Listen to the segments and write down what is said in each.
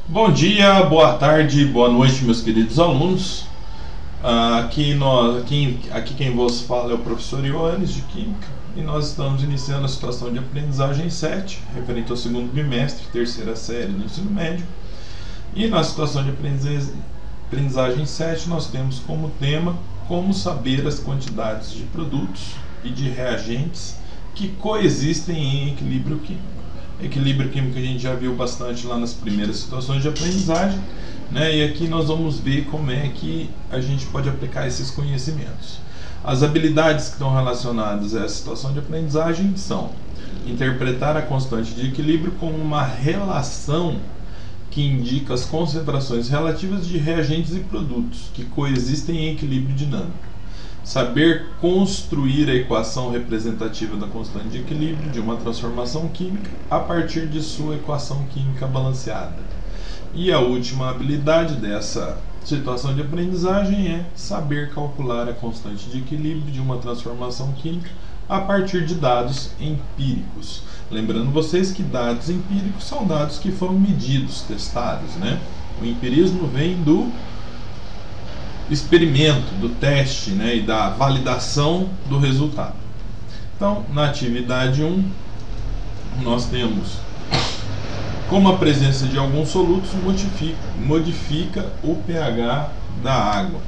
Bom dia, boa tarde, boa noite, meus queridos alunos. Aqui quem vos fala é o professor Ioannis, de Química, e nós estamos iniciando a situação de aprendizagem 7, referente ao segundo bimestre, terceira série do ensino médio. E na situação de aprendizagem 7, nós temos como tema como saber as quantidades de produtos e de reagentes que coexistem em equilíbrio químico. Equilíbrio químico a gente já viu bastante lá nas primeiras situações de aprendizagem, né? E aqui nós vamos ver como é que a gente pode aplicar esses conhecimentos. As habilidades que estão relacionadas a essa situação de aprendizagem são interpretar a constante de equilíbrio como uma relação que indica as concentrações relativas de reagentes e produtos que coexistem em equilíbrio dinâmico. Saber construir a equação representativa da constante de equilíbrio de uma transformação química a partir de sua equação química balanceada. E a última habilidade dessa situação de aprendizagem é saber calcular a constante de equilíbrio de uma transformação química a partir de dados empíricos. Lembrando vocês que dados empíricos são dados que foram medidos, testados, né? O empirismo vem do experimento, do teste, né, e da validação do resultado. Então, na atividade 1, nós temos como a presença de alguns solutos modifica o pH da água.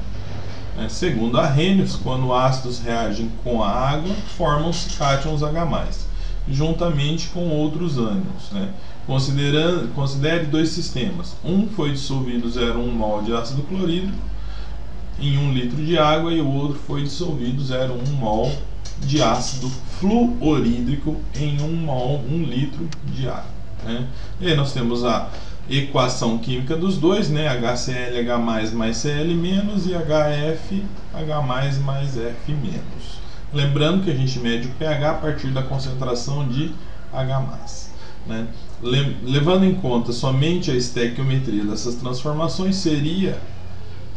Segundo Arrhenius, quando ácidos reagem com a água, formam-se cátions H+, juntamente com outros ânions, né? Considere dois sistemas. Um foi dissolvido 0,1 mol de ácido clorídrico em 1 litro de água e o outro foi dissolvido 0,1 mol de ácido fluorídrico em 1 litro de água, né? E aí nós temos a equação química dos dois, né? HClH mais Cl menos e HFH mais F menos. Lembrando que a gente mede o pH a partir da concentração de H+, né? Levando em conta somente a estequiometria dessas transformações, seria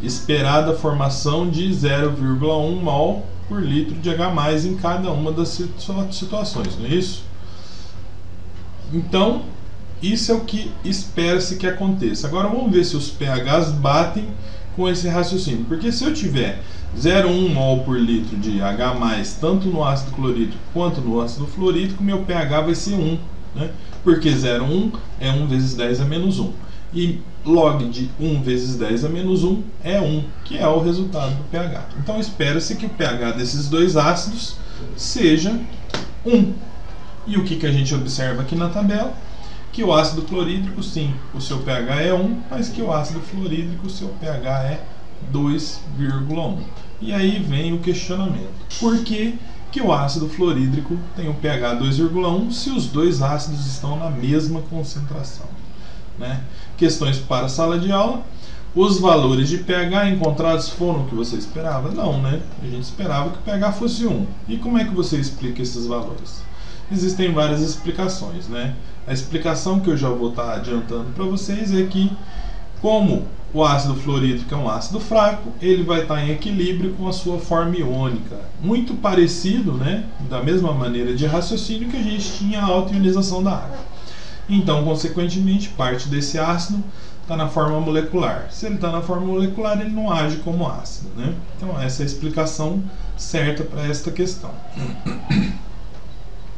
esperada a formação de 0,1 mol por litro de H+ em cada uma das situações, não é isso? Então, isso é o que espera-se que aconteça. Agora vamos ver se os pHs batem com esse raciocínio, porque se eu tiver 0,1 mol por litro de H+, tanto no ácido clorídrico quanto no ácido fluorídrico, meu pH vai ser 1, né? Porque 0,1 é 1 vezes 10 a menos 1. E log de 1 vezes 10 a menos 1 é 1, que é o resultado do pH. Então espera-se que o pH desses dois ácidos seja 1. E o que a gente observa aqui na tabela? Que o ácido clorídrico, sim, o seu pH é 1, mas que o ácido fluorídrico, o seu pH é 2,1. E aí vem o questionamento. Por que o ácido fluorídrico tem o pH 2,1 se os dois ácidos estão na mesma concentração, né? Questões para a sala de aula. Os valores de pH encontrados foram o que você esperava? Não, né? A gente esperava que o pH fosse 1. E como é que você explica esses valores? Existem várias explicações, né? A explicação que eu já vou estar adiantando para vocês é que, como o ácido fluorídrico é um ácido fraco, ele vai estar em equilíbrio com a sua forma iônica. Muito parecido, né? Da mesma maneira de raciocínio que a gente tinha a alta ionização da água. Então, consequentemente, parte desse ácido está na forma molecular. Se ele está na forma molecular, ele não age como ácido, né? Então, essa é a explicação certa para esta questão.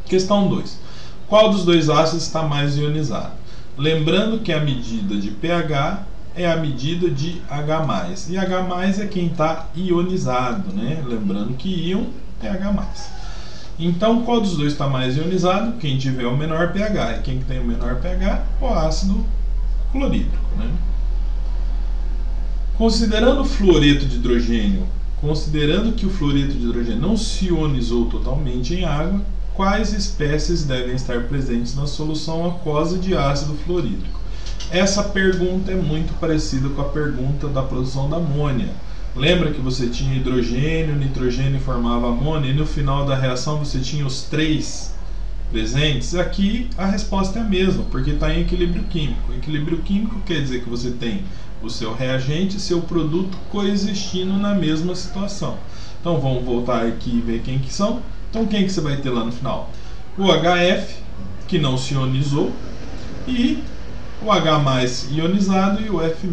Questão 2. Qual dos dois ácidos está mais ionizado? Lembrando que a medida de pH é a medida de H+. E H+ é quem está ionizado, né? Lembrando que íon é H+. Então, qual dos dois está mais ionizado? Quem tiver o menor pH. E quem tem o menor pH? O ácido clorídrico, né? Considerando o fluoreto de hidrogênio, considerando que o fluoreto de hidrogênio não se ionizou totalmente em água, quais espécies devem estar presentes na solução aquosa de ácido fluorídrico? Essa pergunta é muito parecida com a pergunta da produção da amônia. Lembra que você tinha hidrogênio, nitrogênio formava amônia, e no final da reação você tinha os 3 presentes? Aqui a resposta é a mesma, porque está em equilíbrio químico. Equilíbrio químico quer dizer que você tem o seu reagente e seu produto coexistindo na mesma situação. Então vamos voltar aqui e ver quem que são. Então quem que você vai ter lá no final? O HF, que não se ionizou, e o H+ ionizado e o F-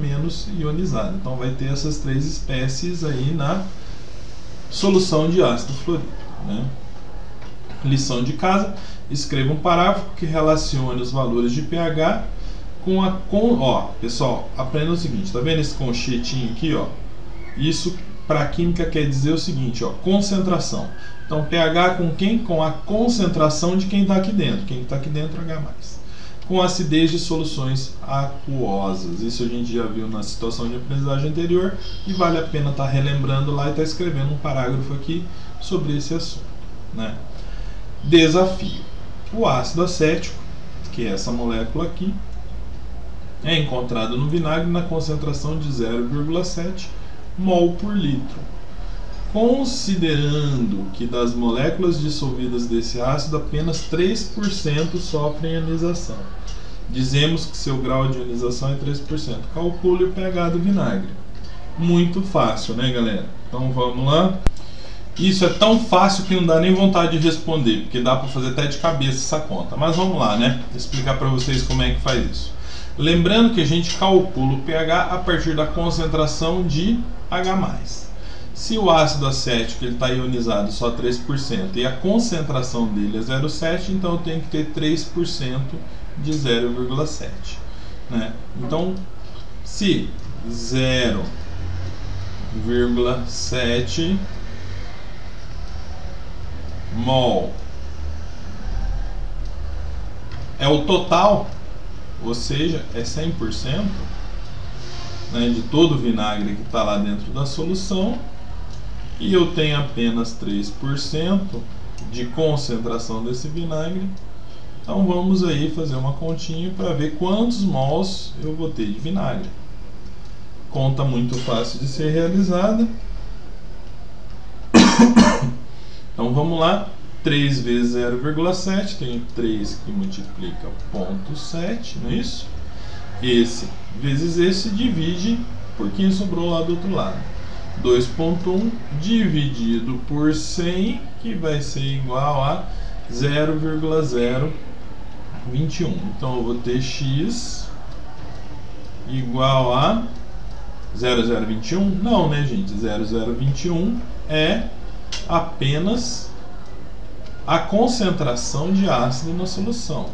ionizado. Então vai ter essas três espécies aí na solução de ácido fluorídrico, né? Lição de casa: escreva um parágrafo que relacione os valores de pH com a... Ó, pessoal, aprenda o seguinte, tá vendo esse conchetinho aqui, ó? Isso para química quer dizer o seguinte, ó, concentração. Então pH com quem? Com a concentração de quem está aqui dentro. Quem está aqui dentro, H+. Com acidez de soluções aquosas. Isso a gente já viu na situação de aprendizagem anterior e vale a pena estar relembrando lá e estar escrevendo um parágrafo aqui sobre esse assunto, né? Desafio: o ácido acético, que é essa molécula aqui, é encontrado no vinagre na concentração de 0,7 mol por litro. Considerando que das moléculas dissolvidas desse ácido, apenas 3% sofrem ionização. Dizemos que seu grau de ionização é 3%. Calcule o pH do vinagre. Muito fácil, né, galera? Então vamos lá. Isso é tão fácil que não dá nem vontade de responder, porque dá para fazer até de cabeça essa conta. Mas vamos lá, né? Vou explicar para vocês como é que faz isso. Lembrando que a gente calcula o pH a partir da concentração de H+. Se o ácido acético está ionizado só 3% e a concentração dele é 0,7, então eu tenho que ter 3% de 0,7. Né? Então, se 0,7 mol é o total, ou seja, é 100%, né, de todo o vinagre que está lá dentro da solução, e eu tenho apenas 3% de concentração desse vinagre, então vamos aí fazer uma continha para ver quantos mols eu vou ter de vinagre. Conta muito fácil de ser realizada. Então vamos lá, 3 vezes 0,7, tenho 3 que multiplica 0,7, não é isso? Esse vezes esse divide por quem sobrou lá do outro lado. 2,1 dividido por 100, que vai ser igual a 0,021. Então eu vou ter x igual a 0,021? Não, né, gente? 0,021 é apenas a concentração de ácido na solução.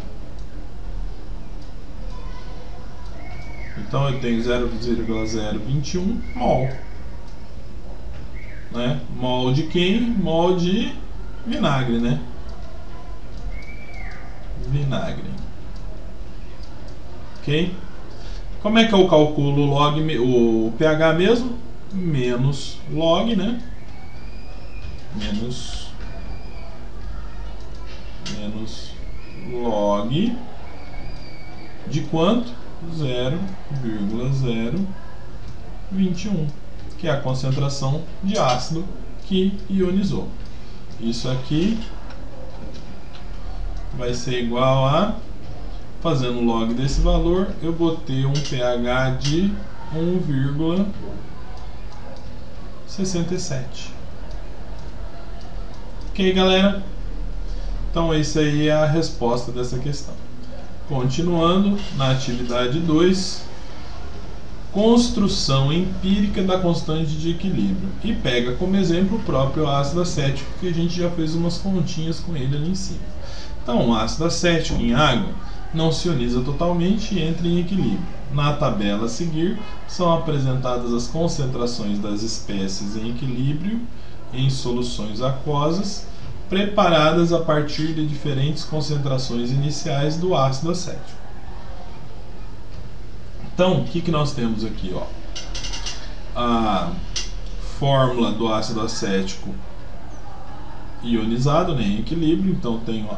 Então eu tenho 0,021 mol. Né? Mol de quem? Mol de vinagre, né? Vinagre. Ok? Como é que eu calculo o pH mesmo? Menos log, né? Menos log de quanto? 0,021, que é a concentração de ácido que ionizou. Isso aqui vai ser igual a, fazendo log desse valor, eu vou ter um pH de 1,67. Ok, galera? Então essa aí é a resposta dessa questão. Continuando na atividade 2, construção empírica da constante de equilíbrio. E pega como exemplo o próprio ácido acético, que a gente já fez umas continhas com ele ali em cima. Então, o ácido acético em água não se ioniza totalmente e entra em equilíbrio. Na tabela a seguir, são apresentadas as concentrações das espécies em equilíbrio em soluções aquosas, preparadas a partir de diferentes concentrações iniciais do ácido acético. Então, o que nós temos aqui? Ó? A fórmula do ácido acético ionizado, né, em equilíbrio. Então, tenho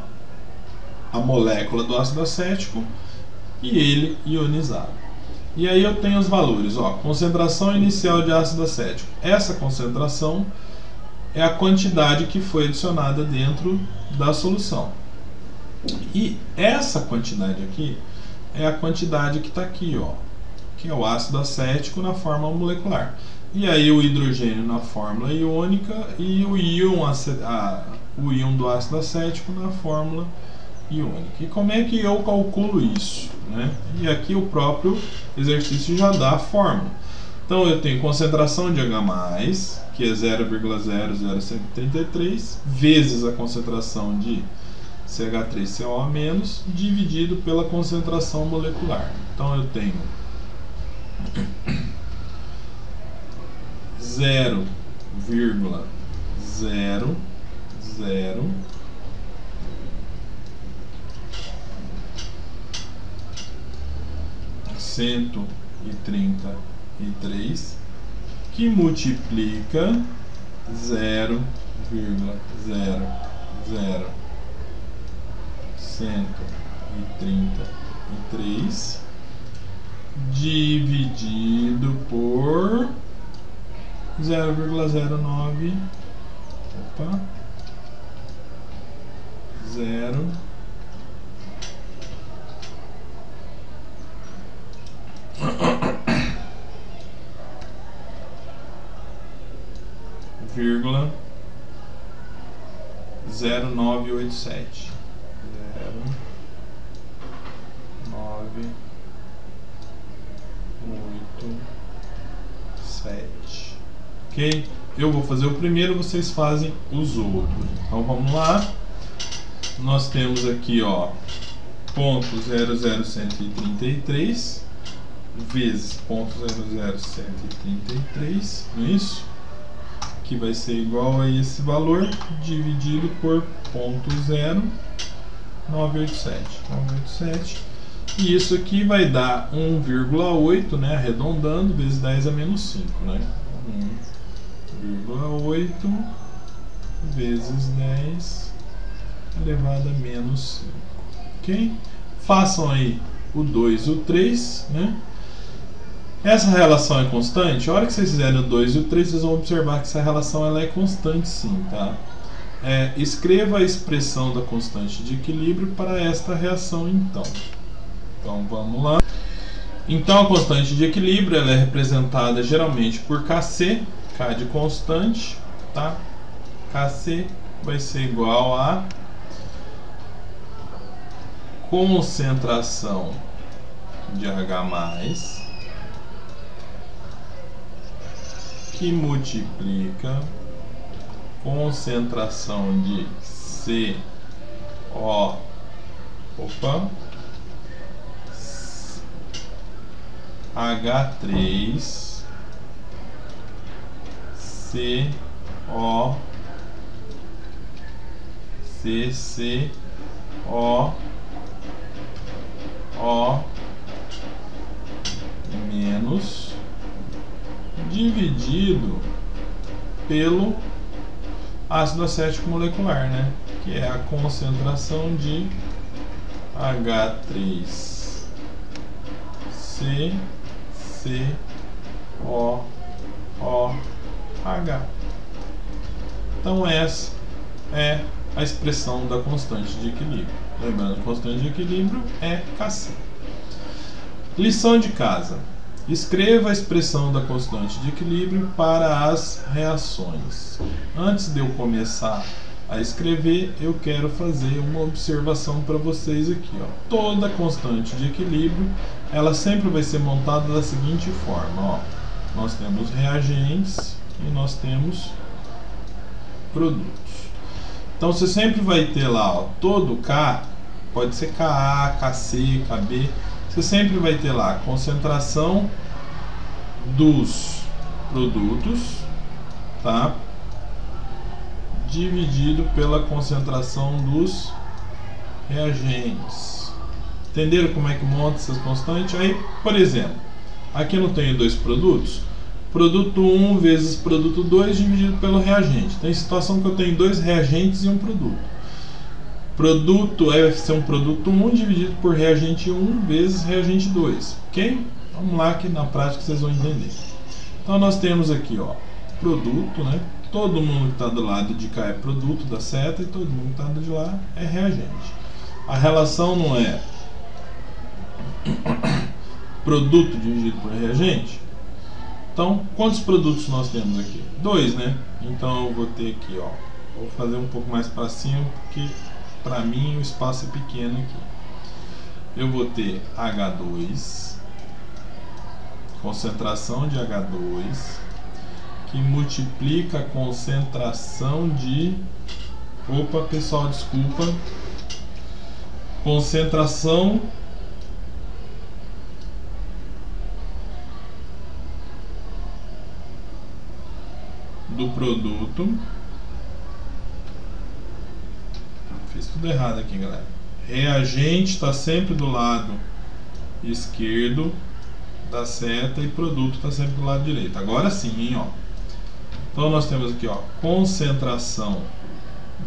a molécula do ácido acético e ele ionizado. E aí eu tenho os valores. Ó, concentração inicial de ácido acético. Essa concentração é a quantidade que foi adicionada dentro da solução. E essa quantidade aqui é a quantidade que está aqui, ó, que é o ácido acético na fórmula molecular. E aí o hidrogênio na fórmula iônica e o íon do ácido acético na fórmula iônica. E como é que eu calculo isso? né? E aqui o próprio exercício já dá a fórmula. Então eu tenho concentração de H+, que é 0,00133, vezes a concentração de CH3COA- dividido pela concentração molecular. Então eu tenho 0,00133 que multiplica 0,00133 dividido por 0,09 0,0987 0,987. Ok? Eu vou fazer o primeiro, vocês fazem os outros. Então vamos lá. Nós temos aqui, ó, ponto 00133 vezes ponto 00133, não é isso? Que vai ser igual a esse valor dividido por ponto 0,987. E isso aqui vai dar 1,8, né, arredondando, vezes 10 a menos 5, né? 1,8 vezes 10 elevado a menos 5. Ok? Façam aí o 2 e o 3, né? Essa relação é constante? A hora que vocês fizerem o 2 e o 3, vocês vão observar que essa relação ela é constante sim, tá? Escreva a expressão da constante de equilíbrio para esta reação então. Então vamos lá. Então a constante de equilíbrio ela é representada geralmente por Kc, K de constante, tá? Kc vai ser igual a concentração de H+, que multiplica concentração de H3 CO CCO menos dividido pelo ácido acético molecular, né? Que é a concentração de H3CCOOH. Então essa é a expressão da constante de equilíbrio. Lembrando que a constante de equilíbrio é Kc. Lição de casa. Escreva a expressão da constante de equilíbrio para as reações. Antes de eu começar a escrever, eu quero fazer uma observação para vocês aqui, ó. Toda constante de equilíbrio, ela sempre vai ser montada da seguinte forma, ó. Nós temos reagentes e nós temos produtos. Então você sempre vai ter lá, ó, todo K, pode ser Ka, Kc, Kb, você sempre vai ter lá a concentração dos produtos, tá? Dividido pela concentração dos reagentes. Entenderam como é que monta essas constantes? Aí, por exemplo, aqui eu não tenho dois produtos. Produto 1 vezes produto 2 dividido pelo reagente. Tem situação que eu tenho dois reagentes e um produto. Produto vai ser um produto 1 dividido por reagente 1 vezes reagente 2. Ok? Vamos lá que na prática vocês vão entender. Então nós temos aqui, ó, produto, né? Todo mundo que está do lado de cá é produto da seta e todo mundo que está de lá é reagente. A relação não é produto dividido por reagente? Então, quantos produtos nós temos aqui? 2, né? Então eu vou ter aqui, ó, vou fazer um pouco mais para cima porque para mim o espaço é pequeno aqui. eu vou ter H2, concentração de H2, que multiplica a concentração de... Opa, pessoal, desculpa. Concentração do produto. Fiz tudo errado aqui, galera. Reagente está sempre do lado esquerdo da seta e produto está sempre do lado direito. Agora sim, hein, ó. Então nós temos aqui, ó, concentração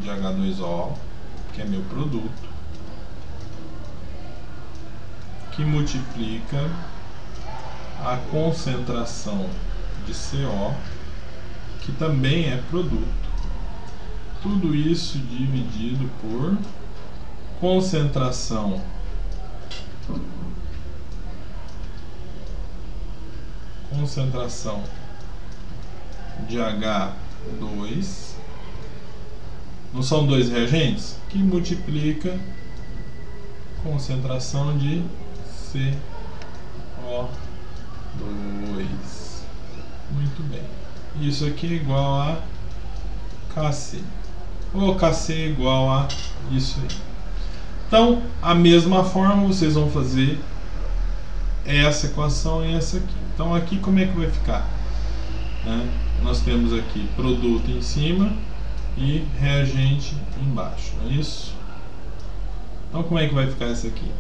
de H2O, que é meu produto, que multiplica a concentração de CO, que também é produto. Tudo isso dividido por concentração de H2, não são dois reagentes, que multiplica concentração de CO2. Muito bem. Isso aqui é igual a Kc. Ou Kc é igual a isso aí. Então, a mesma forma vocês vão fazer essa equação e essa aqui. Então, aqui como é que vai ficar? Nós temos aqui produto em cima e reagente embaixo, não é isso? Então, como é que vai ficar isso aqui?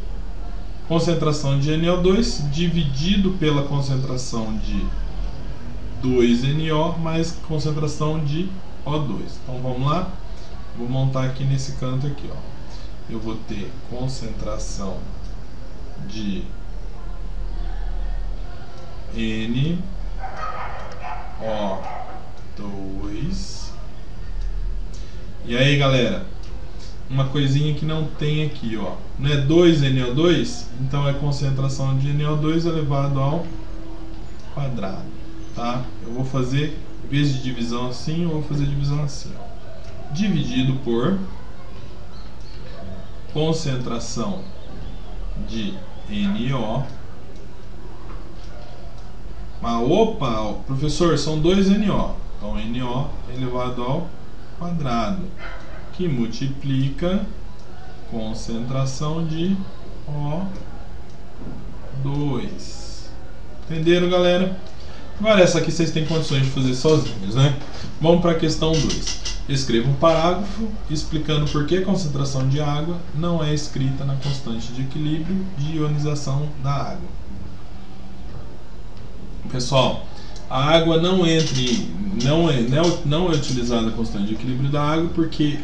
Concentração de NO2 dividido pela concentração de 2NO mais concentração de O2. Então, vamos lá? Vou montar aqui nesse canto aqui, ó. Eu vou ter concentração de NO2. E aí, galera, uma coisinha que não tem aqui, ó, não é 2NO2, então é concentração de NO2 elevado ao quadrado, tá? Eu vou fazer, em vez de divisão assim, eu vou fazer divisão assim, ó, dividido por concentração de NO. Mas opa, professor, são 2NO, então NO elevado ao quadrado, que multiplica concentração de O2. Entenderam, galera? Agora essa aqui vocês têm condições de fazer sozinhos, né? Vamos para a questão 2. Escreva um parágrafo explicando por que a concentração de água não é escrita na constante de equilíbrio de ionização da água. Pessoal, a água não é utilizada a constante de equilíbrio da água porque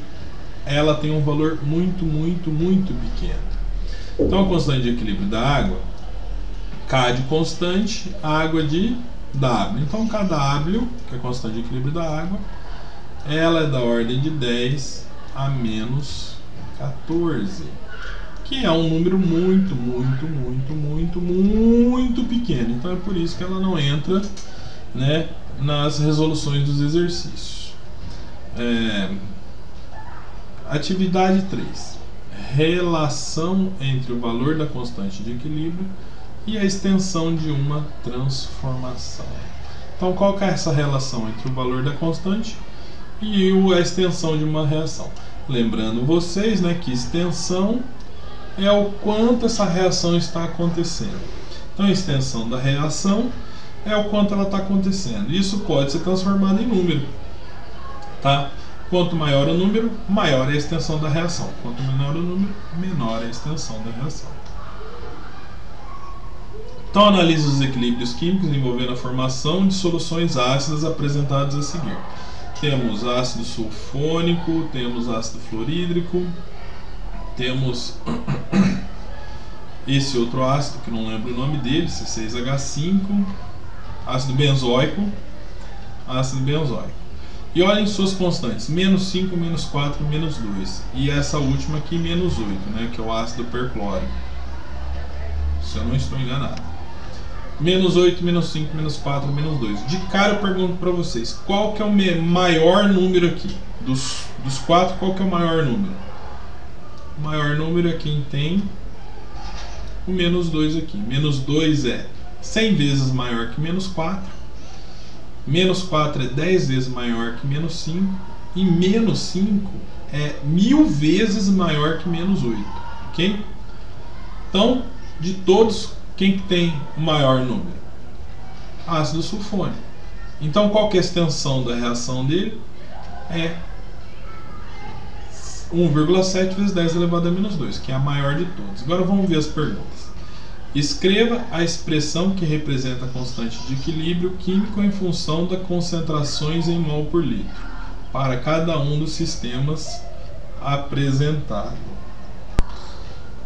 ela tem um valor muito pequeno. Então a constante de equilíbrio da água, K de constante, água de W. Então cada W, que é a constante de equilíbrio da água, ela é da ordem de 10 a menos 14, que é um número muito pequeno. Então é por isso que ela não entra, né, nas resoluções dos exercícios. Atividade 3. Relação entre o valor da constante de equilíbrio e a extensão de uma transformação. Então qual que é essa relação entre o valor da constante e a extensão de uma reação? Lembrando vocês, né, que extensão é o quanto essa reação está acontecendo. Então a extensão da reação é o quanto ela está acontecendo. Isso pode ser transformado em número, tá? Quanto maior o número, maior é a extensão da reação. Quanto menor o número, menor é a extensão da reação. Então analise os equilíbrios químicos envolvendo a formação de soluções ácidas apresentadas a seguir. Temos ácido sulfônico, temos ácido fluorídrico, temos esse outro ácido que não lembro o nome dele, C6H5, ácido benzoico, E olhem suas constantes, menos 5, menos 4, menos 2. E essa última aqui, menos 8, né, que é o ácido perclórico, se eu não estou enganado. Menos 8, menos 5, menos 4, menos 2. De cara eu pergunto para vocês, qual que é o maior número aqui? Dos 4, qual que é o maior número? O maior número é quem tem o menos 2 aqui. Menos 2 é 100 vezes maior que menos 4. Menos 4 é 10 vezes maior que menos 5. E menos 5 é 1000 vezes maior que menos 8. Ok? Então, de todos, quem que tem o maior número? Ácido sulfônico. Então, qual que é a extensão da reação dele? É 1,7 vezes 10 elevado a menos 2, que é a maior de todos. Agora vamos ver as perguntas. Escreva a expressão que representa a constante de equilíbrio químico em função das concentrações em mol por litro para cada um dos sistemas apresentados.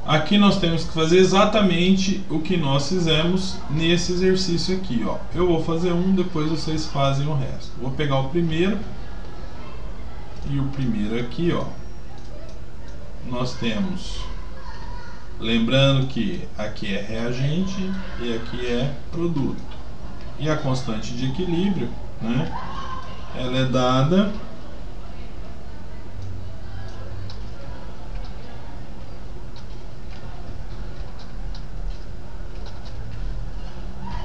Aqui nós temos que fazer exatamente o que nós fizemos nesse exercício aqui, ó. Eu vou fazer um, depois vocês fazem o resto. Vou pegar o primeiro. E o primeiro aqui, ó. Nós temos, lembrando que aqui é reagente e aqui é produto. E a constante de equilíbrio, né? Ela é dada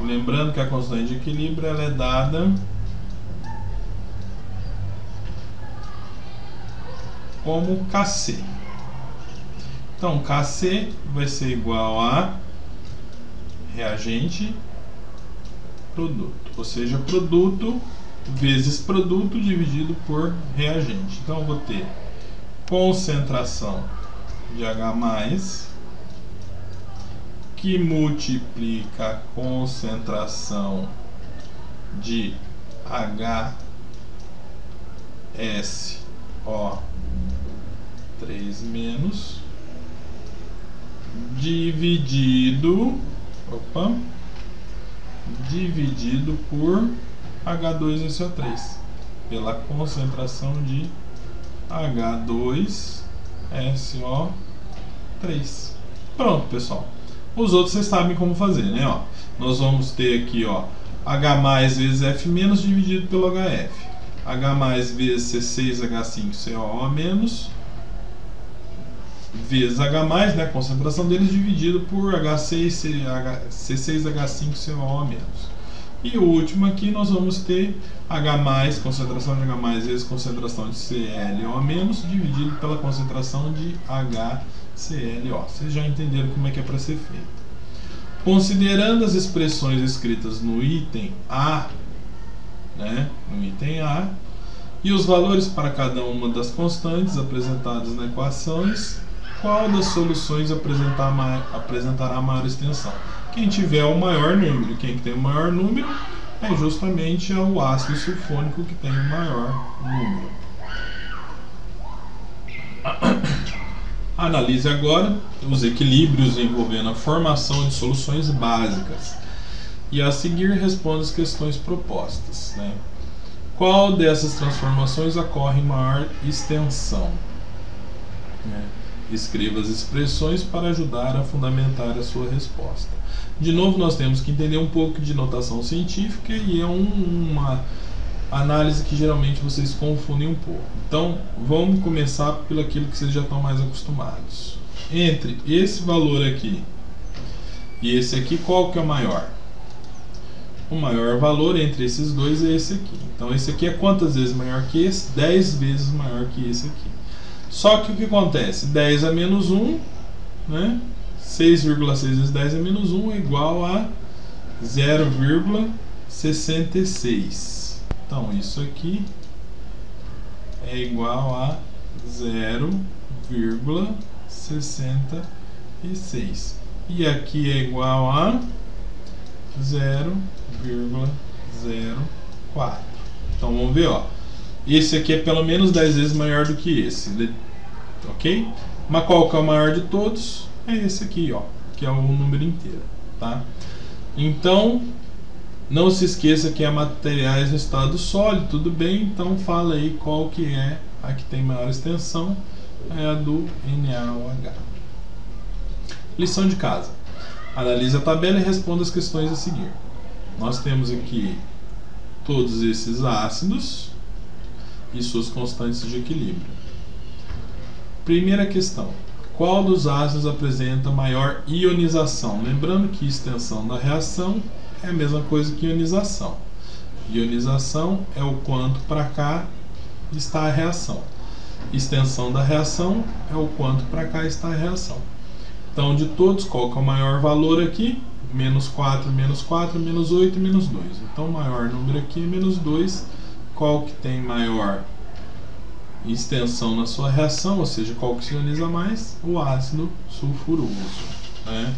lembrando que a constante de equilíbrio ela é dada como Kc. Então, Kc vai ser igual a reagente produto, ou seja, produto vezes produto dividido por reagente. Então, eu vou ter concentração de H+, que multiplica a concentração de HSO3- dividido por H2SO3 pela concentração de H2SO3. Pronto, pessoal. Os outros vocês sabem como fazer, né? Ó, nós vamos ter aqui, ó, H+ vezes F- dividido pelo HF. H+ vezes C6H5COO- vezes H+, né, a concentração deles, dividido por C6H5COO-. E o último aqui nós vamos ter H+, concentração de H+, vezes concentração de ClO-, dividido pela concentração de HClO. Vocês já entenderam como é que é para ser feito. Considerando as expressões escritas no item A, né, no item A, e os valores para cada uma das constantes apresentadas na equações, qual das soluções apresentará maior extensão? Quem tiver o maior número. Quem tem o maior número é justamente o ácido sulfônico que tem o maior número. Analise agora os equilíbrios envolvendo a formação de soluções básicas. E a seguir responda as questões propostas, né? Qual dessas transformações ocorre em maior extensão? Escreva as expressões para ajudar a fundamentar a sua resposta. De novo, nós temos que entender um pouco de notação científica e é uma análise que geralmente vocês confundem um pouco. Então, vamos começar pelo aquilo que vocês já estão mais acostumados. Entre esse valor aqui e esse aqui, qual que é o maior? O maior valor entre esses dois é esse aqui. Então, esse aqui é quantas vezes maior que esse? 10 vezes maior que esse aqui. Só que o que acontece? 10 a menos 1, né? 6,6 vezes 10 a menos 1 é igual a 0,66. Então, isso aqui é igual a 0,66. E aqui é igual a 0,04. Então, vamos ver, ó. Esse aqui é pelo menos 10 vezes maior do que esse, ok? Mas qual que é o maior de todos? É esse aqui, ó, que é o número inteiro, tá? Então, não se esqueça que é materiais no estado sólido, tudo bem? Então, fala aí qual que é a que tem maior extensão, é a do NaOH. Lição de casa. Analise a tabela e responda as questões a seguir. Nós temos aqui todos esses ácidos e suas constantes de equilíbrio. Primeira questão. qual dos ácidos apresenta maior ionização? Lembrando que extensão da reação é a mesma coisa que ionização. Ionização é o quanto para cá está a reação. Extensão da reação é o quanto para cá está a reação. Então, de todos, qual que é o maior valor aqui? Menos 4, menos 4, menos 8, menos 2. Então, o maior número aqui é menos 2. Qual que tem maior extensão na sua reação, ou seja, qual que se ioniza mais? O ácido sulfuroso, né?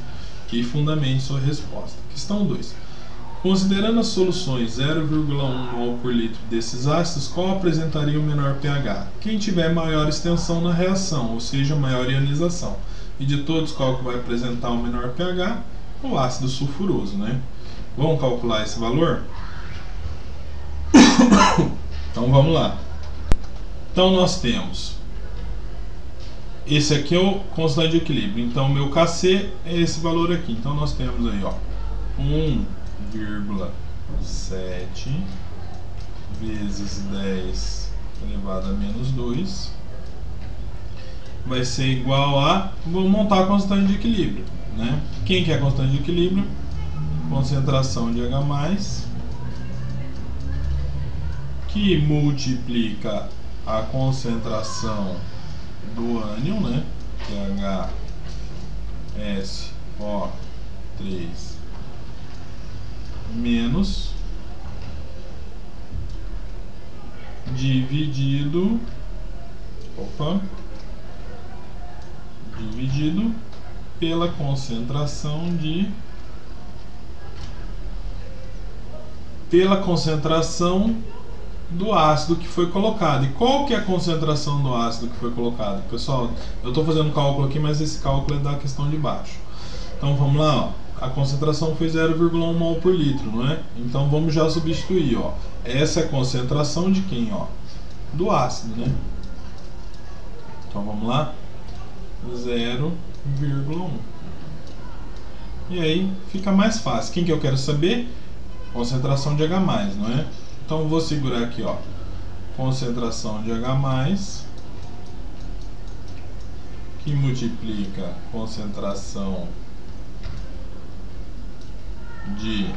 Que fundamente sua resposta. Questão 2. Considerando as soluções 0,1 mol por litro desses ácidos, qual apresentaria o menor pH? Quem tiver maior extensão na reação, ou seja, maior ionização. E de todos, qual que vai apresentar o menor pH? O ácido sulfuroso, né? Vamos calcular esse valor? Então vamos lá. Então nós temos, esse aqui é o constante de equilíbrio, então o meu Kc é esse valor aqui. Então nós temos aí, ó, 1,7 vezes 10 elevado a menos 2 vai ser igual a, vou montar a constante de equilíbrio, né? Quem que é a constante de equilíbrio? Concentração de H+, que multiplica a concentração do ânion, né? Que é HSO3 menos dividido pela concentração do ácido que foi colocado. E qual que é a concentração do ácido que foi colocado? Pessoal, eu estou fazendo cálculo aqui, mas esse cálculo é da questão de baixo. Então vamos lá, ó. A concentração foi 0,1 mol por litro, não é? Então vamos já substituir, ó. Essa é a concentração de quem, ó? Do ácido, né? Então vamos lá. 0,1. E aí fica mais fácil. Quem que eu quero saber? Concentração de H+, não é? Então vou segurar aqui, ó. Concentração de H+, que multiplica concentração de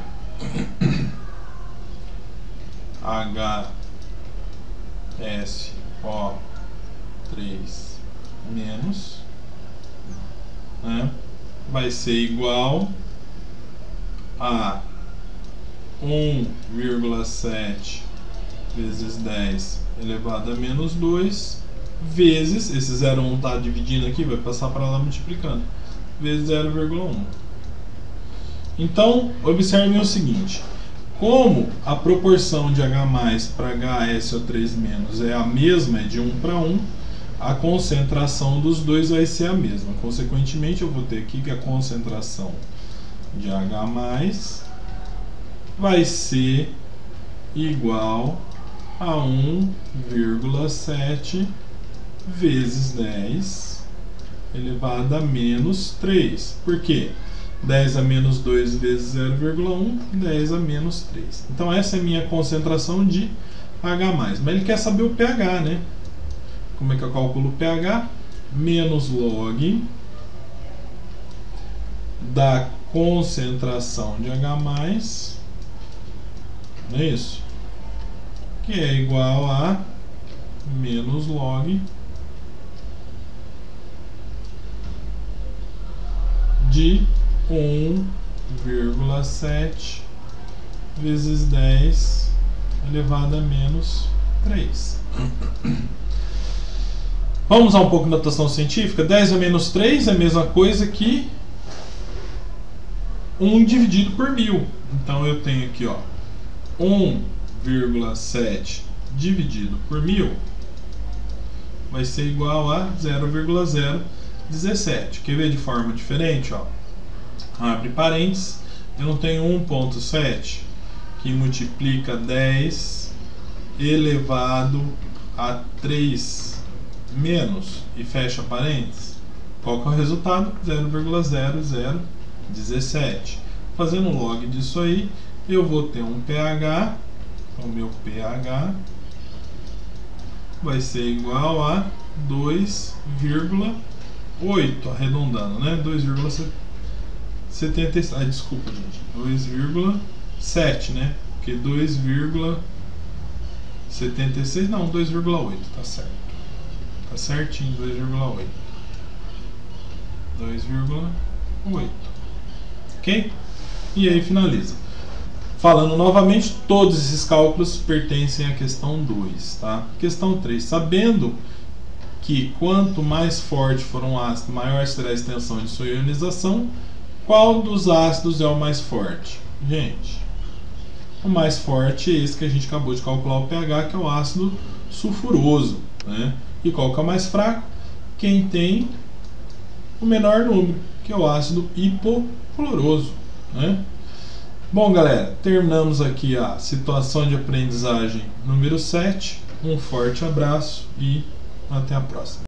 HSO3 menos, né? Vai ser igual a 1,7 vezes 10 elevado a menos 2 vezes, esse 0,1 está dividindo aqui, vai passar para lá multiplicando, vezes 0,1. Então, observem o seguinte, como a proporção de H+ para HSO3- é a mesma, é de 1 para 1, a concentração dos dois vai ser a mesma. Consequentemente, eu vou ter aqui que a concentração de H+ vai ser igual a 1,7 vezes 10 elevado a menos 3. Por quê? 10 a menos 2 vezes 0,1, 10 a menos 3. Então essa é a minha concentração de H+. Mas ele quer saber o pH, né? Como é que eu calculo o pH? Menos log da concentração de H+, não é isso? Que é igual a menos log de 1,7 vezes 10 elevado a menos 3. Vamos usar um pouco de notação científica. 10 a menos 3 é a mesma coisa que 1 dividido por 1000. Então eu tenho aqui, ó, 1,7 dividido por 1000 vai ser igual a 0,017. Quer ver de forma diferente, ó? Abre parênteses, eu não tenho 1,7 que multiplica 10 elevado a 3 menos e fecha parênteses. Qual que é o resultado? 0,0017. Fazendo log disso aí, eu vou ter um pH, o meu pH vai ser igual a 2,1. 2,8 arredondando, né? 2,76. Ah, desculpa, gente. 2,7, né? Porque 2,76 não, 2,8, tá certo. Tá certinho, 2,8. 2,8. Ok? E aí finaliza. Falando novamente, todos esses cálculos pertencem à questão 2, tá? Questão 3. Sabendo que quanto mais forte for um ácido, maior será a extensão de sua ionização, qual dos ácidos é o mais forte? Gente, o mais forte é esse que a gente acabou de calcular o pH, que é o ácido sulfuroso, né? E qual que é o mais fraco? Quem tem o menor número, que é o ácido hipocloroso, né? Bom, galera, terminamos aqui a situação de aprendizagem número 7. Um forte abraço e até a próxima.